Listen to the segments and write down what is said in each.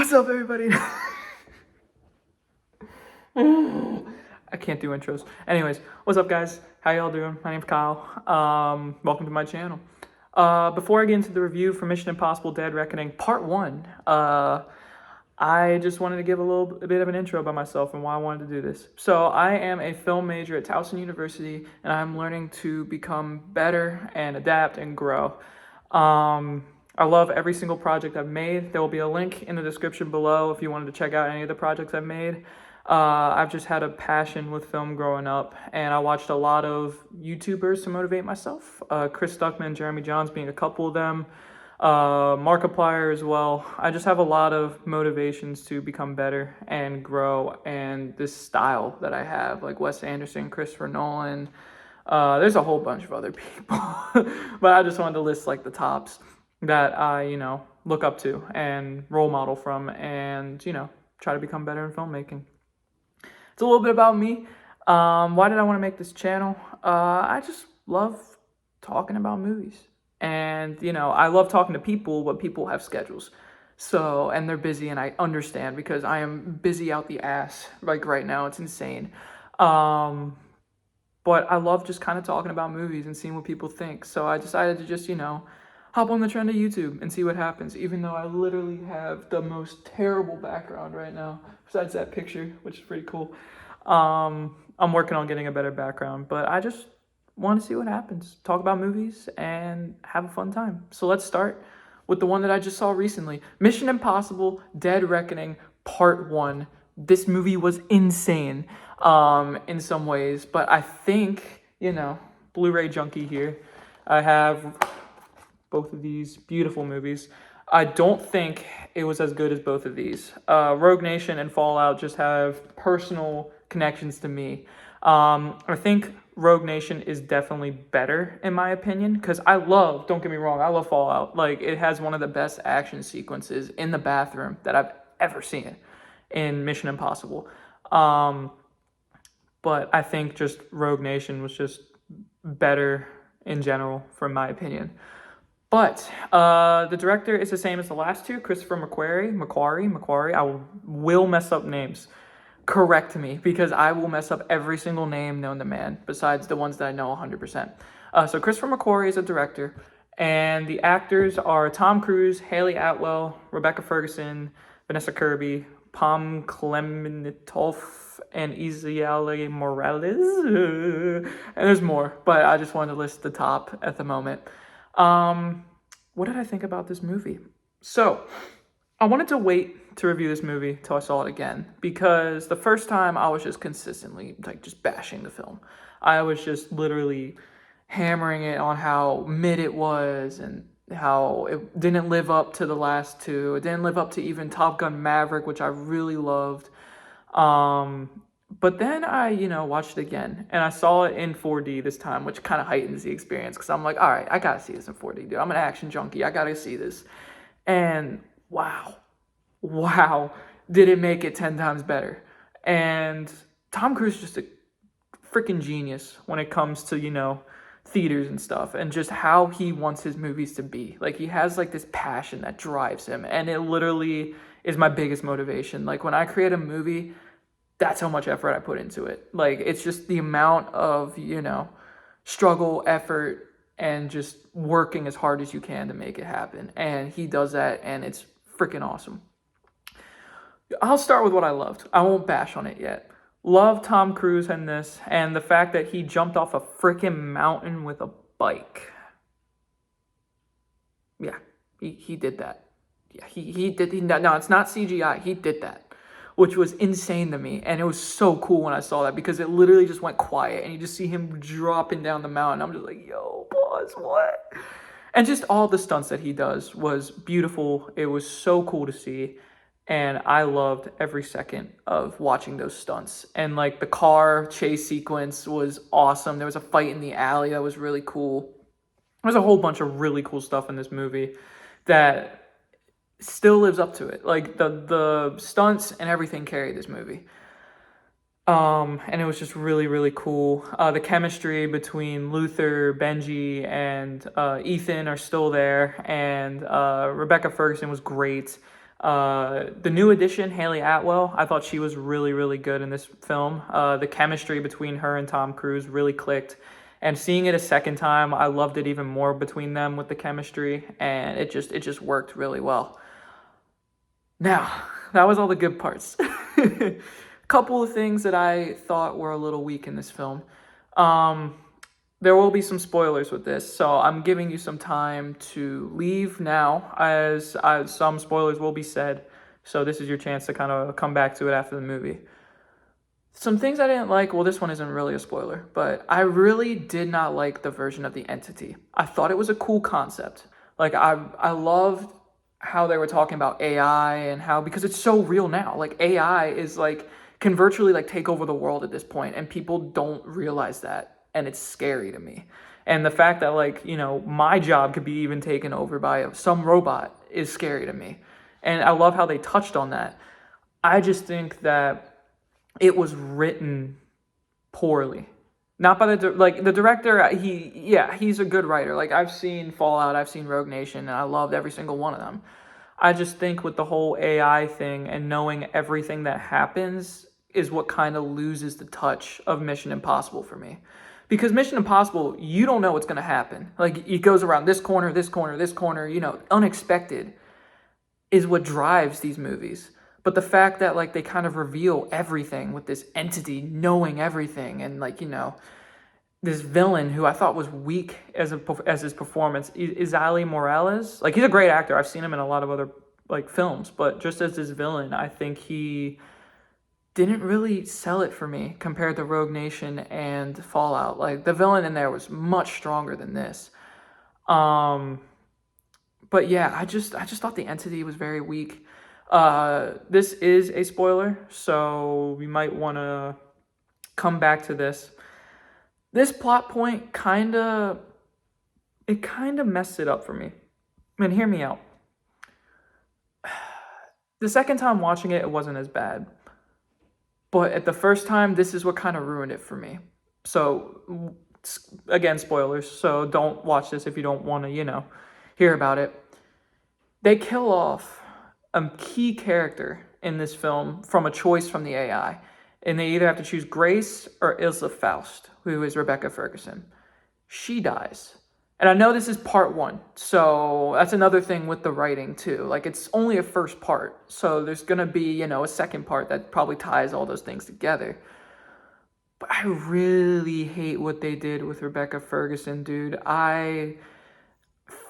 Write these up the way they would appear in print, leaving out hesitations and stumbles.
What's up, everybody? I can't do intros. Anyways, what's up, guys? How y'all doing? My name's Kyle. Welcome to my channel. Before I get into the review for Mission Impossible: Dead Reckoning Part 1, I just wanted to give a bit of an intro about myself and why I wanted to do this. So I am a film major at Towson University, and I'm learning to become better and adapt and grow. I love every single project I've made. There will be a link in the description below if you wanted to check out any of the projects I've made. I've just had a passion with film growing up, and I watched a lot of YouTubers to motivate myself. Chris Stuckman, Jeremy Johns being a couple of them. Markiplier as well. I just have a lot of motivations to become better and grow, and this style that I have, like Wes Anderson, Christopher Nolan. There's a whole bunch of other people, but I just wanted to list like the tops that I, look up to and role model from, and, try to become better in filmmaking. It's a little bit about me. Why did I want to make this channel? I just love talking about movies. And, I love talking to people, but people have schedules. So, and they're busy, and I understand because I am busy out the ass. Like right now, it's insane. But I love just kind of talking about movies and seeing what people think. So I decided to just, hop on the trend of YouTube and see what happens, even though I literally have the most terrible background right now, besides that picture, which is pretty cool. I'm working on getting a better background, but I just want to see what happens, talk about movies, and have a fun time. So let's start with the one that I just saw recently, Mission Impossible: Dead Reckoning Part 1. This movie was insane in some ways, but I think, Blu-ray junkie here, I have both of these beautiful movies. I don't think it was as good as both of these. Rogue Nation and Fallout just have personal connections to me. I think Rogue Nation is definitely better in my opinion, because don't get me wrong, I love Fallout. Like, it has one of the best action sequences in the bathroom that I've ever seen in Mission Impossible. But I think just Rogue Nation was just better in general, from my opinion. But the director is the same as the last two, Christopher McQuarrie. I will mess up names. Correct me, because I will mess up every single name known to man, besides the ones that I know 100%. So Christopher McQuarrie is a director, and the actors are Tom Cruise, Haley Atwell, Rebecca Ferguson, Vanessa Kirby, Pom Klementieff, and Isiela Morales. And there's more, but I just wanted to list the top at the moment. What did I think about this movie? So, I wanted to wait to review this movie till I saw it again, because the first time I was just consistently, just bashing the film. I was just literally hammering it on how mid it was, and how it didn't live up to the last two. It didn't live up to even Top Gun Maverick, which I really loved. But then I, watched it again, and I saw it in 4D this time, which kind of heightens the experience, because I'm like, all right, I gotta see this in 4D, dude. I'm an action junkie. I gotta see this. And wow, did it make it 10 times better. And Tom Cruise is just a freaking genius when it comes to, theaters and stuff, and just how he wants his movies to be. Like, he has, this passion that drives him, and it literally is my biggest motivation. Like, when I create a movie, that's how much effort I put into it. Like, it's just the amount of, struggle, effort, and just working as hard as you can to make it happen. And he does that, and it's freaking awesome. I'll start with what I loved. I won't bash on it yet. Love Tom Cruise in this, and the fact that he jumped off a freaking mountain with a bike. Yeah, he did that. Yeah, he did. No, it's not CGI. He did that, which was insane to me. And it was so cool when I saw that, because it literally just went quiet, and you just see him dropping down the mountain. I'm just like, yo, boss, what? And just all the stunts that he does was beautiful. It was so cool to see. And I loved every second of watching those stunts. And the car chase sequence was awesome. There was a fight in the alley that was really cool. There's a whole bunch of really cool stuff in this movie that still lives up to it. The stunts and everything carried this movie. And it was just really, really cool. The chemistry between Luther, Benji, and Ethan are still there. And Rebecca Ferguson was great. The new addition, Haley Atwell, I thought she was really, really good in this film. The chemistry between her and Tom Cruise really clicked. And seeing it a second time, I loved it even more between them with the chemistry, and it just worked really well. Now, that was all the good parts. A couple of things that I thought were a little weak in this film. Um, there will be some spoilers with this, so I'm giving you some time to leave now, as some spoilers will be said. So this is your chance to kind of come back to it after the movie. Some things I didn't like, well, this one isn't really a spoiler, but I really did not like the version of the Entity. I thought it was a cool concept. Like, I loved how they were talking about AI and how, because it's so real now. Like, AI is like, can virtually like take over the world at this point, and people don't realize that, and it's scary to me. And the fact that, like, my job could be even taken over by some robot is scary to me. And I love how they touched on that. I just think that it was written poorly. Not by the director. He's a good writer. Like, I've seen Fallout, I've seen Rogue Nation, and I loved every single one of them. I just think with the whole AI thing and knowing everything that happens is what kind of loses the touch of Mission Impossible for me. Because Mission Impossible, you don't know what's going to happen. Like, it goes around this corner, this corner, this corner, unexpected is what drives these movies. But the fact that, like, they kind of reveal everything with this entity knowing everything, and, like, this villain who I thought was weak as his performance, Izali Morales. Like, he's a great actor. I've seen him in a lot of other, like, films, but just as this villain, I think he didn't really sell it for me compared to Rogue Nation and Fallout. Like, the villain in there was much stronger than this. But yeah, I just thought the entity was very weak. This is a spoiler, so we might want to come back to this. This plot point kind of messed it up for me. And hear me out. The second time watching it, it wasn't as bad. But at the first time, this is what kind of ruined it for me. So, again, spoilers, so don't watch this if you don't want to, hear about it. They kill off a key character in this film from a choice from the AI. And they either have to choose Grace or Ilsa Faust, who is Rebecca Ferguson. She dies. And I know this is part one, so that's another thing with the writing too. Like, it's only a first part, so there's gonna be, a second part that probably ties all those things together. But I really hate what they did with Rebecca Ferguson, dude. I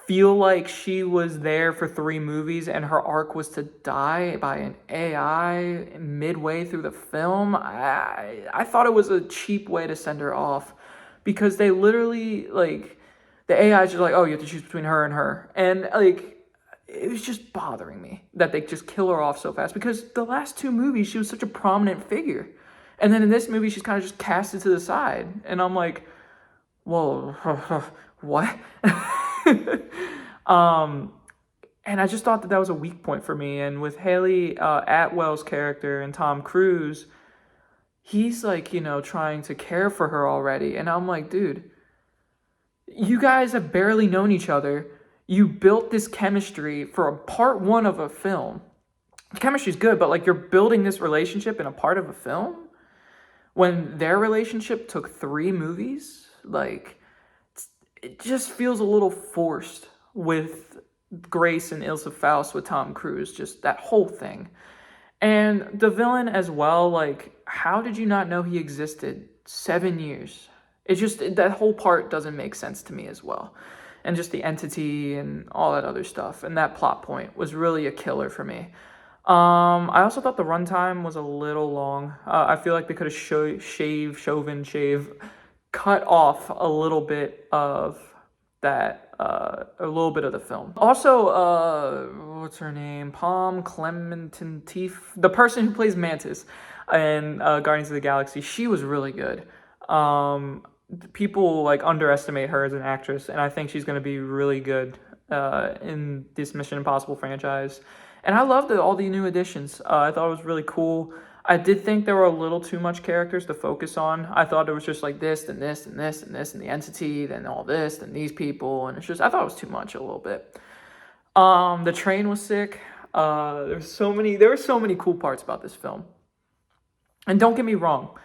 feel like she was there for 3 movies and her arc was to die by an AI midway through the film. I thought it was a cheap way to send her off, because they literally, like, the AI is just like, oh, you have to choose between her and her. And, like, it was just bothering me that they just kill her off so fast, because the last 2 movies, she was such a prominent figure. And then in this movie, she's kind of just casted to the side. And I'm like, whoa, what? And I just thought that was a weak point for me. And with Haley Atwell's character and Tom Cruise, he's like, trying to care for her already. And I'm like, dude, you guys have barely known each other. You built this chemistry for a part 1 of a film. The chemistry's good, but, like, you're building this relationship in a part of a film when their relationship took 3 movies. Like, it just feels a little forced with Grace and Ilsa Faust with Tom Cruise, just that whole thing. And the villain as well, like, how did you not know he existed 7 years? It's just, that whole part doesn't make sense to me as well. And just the entity and all that other stuff. And that plot point was really a killer for me. I also thought the runtime was a little long. I feel like they could have cut off a little bit of that, a little bit of the film. Also, what's her name? Palm Clementin, the person who plays Mantis in Guardians of the Galaxy. She was really good. People, like, underestimate her as an actress, and I think she's going to be really good in this Mission Impossible franchise. And I loved all the new additions. I thought it was really cool. I did think there were a little too much characters to focus on. I thought it was just like this, and this, and this, and this, and the entity, then all this, and these people, and it's just, I thought it was too much a little bit. The train was sick. There were so many cool parts about this film. And don't get me wrong,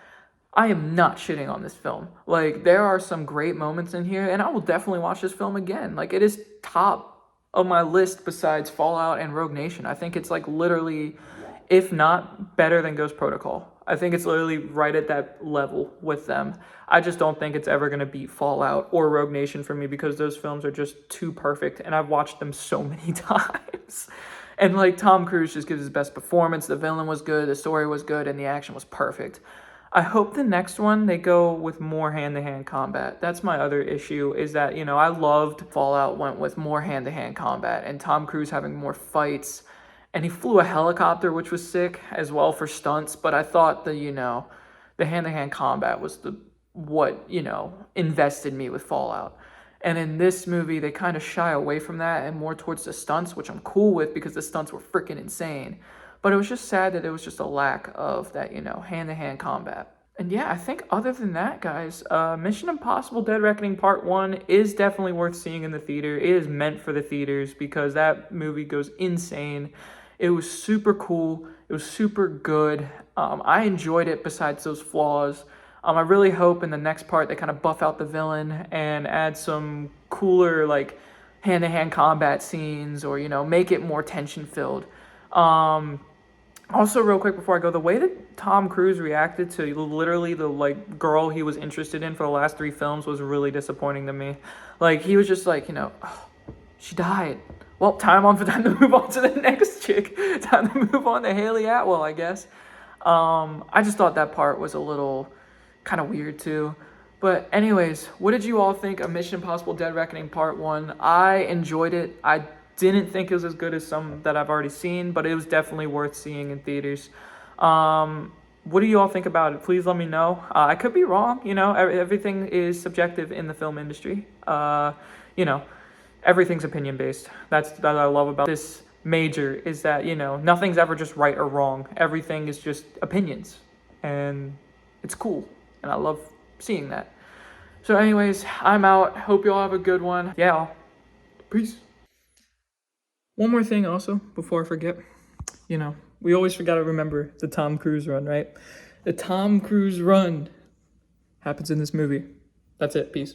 I am not shitting on this film. Like, there are some great moments in here, and I will definitely watch this film again. Like, it is top of my list besides Fallout and Rogue Nation. I think it's like literally, if not better than Ghost Protocol. I think it's literally right at that level with them. I just don't think it's ever going to beat Fallout or Rogue Nation for me because those films are just too perfect, and I've watched them so many times. And like Tom Cruise just gives his best performance. The villain was good, the story was good, and the action was perfect. I hope the next one they go with more hand-to-hand combat. That's my other issue, is that, you know, I loved Fallout went with more hand-to-hand combat and Tom Cruise having more fights. And he flew a helicopter, which was sick as well for stunts. But I thought the hand-to-hand combat was what invested me with Fallout. And in this movie, they kind of shy away from that and more towards the stunts, which I'm cool with because the stunts were freaking insane. But it was just sad that there was just a lack of that, hand-to-hand combat. And yeah, I think other than that, guys, Mission Impossible Dead Reckoning Part 1 is definitely worth seeing in the theater. It is meant for the theaters because that movie goes insane. It was super cool. It was super good. I enjoyed it besides those flaws. I really hope in the next part they kind of buff out the villain and add some cooler, like, hand-to-hand combat scenes or, make it more tension-filled. Also, real quick before I go, the way that Tom Cruise reacted to literally the, like, girl he was interested in for the last 3 films was really disappointing to me. Like, he was just like, oh, she died. Well, time to move on to the next chick. Time to move on to Haley Atwell, I guess. I just thought that part was a little kind of weird too. But anyways, what did you all think of Mission Impossible Dead Reckoning Part 1? I enjoyed it. I didn't think it was as good as some that I've already seen, but it was definitely worth seeing in theaters. What do you all think about it? Please let me know. I could be wrong. Everything is subjective in the film industry. Everything's opinion based. That's that I love about this major, is that, nothing's ever just right or wrong. Everything is just opinions. And it's cool. And I love seeing that. So anyways, I'm out. Hope you all have a good one. Yeah. Peace. One more thing also, before I forget. We always forgot to remember the Tom Cruise run, right? The Tom Cruise run happens in this movie. That's it. Peace.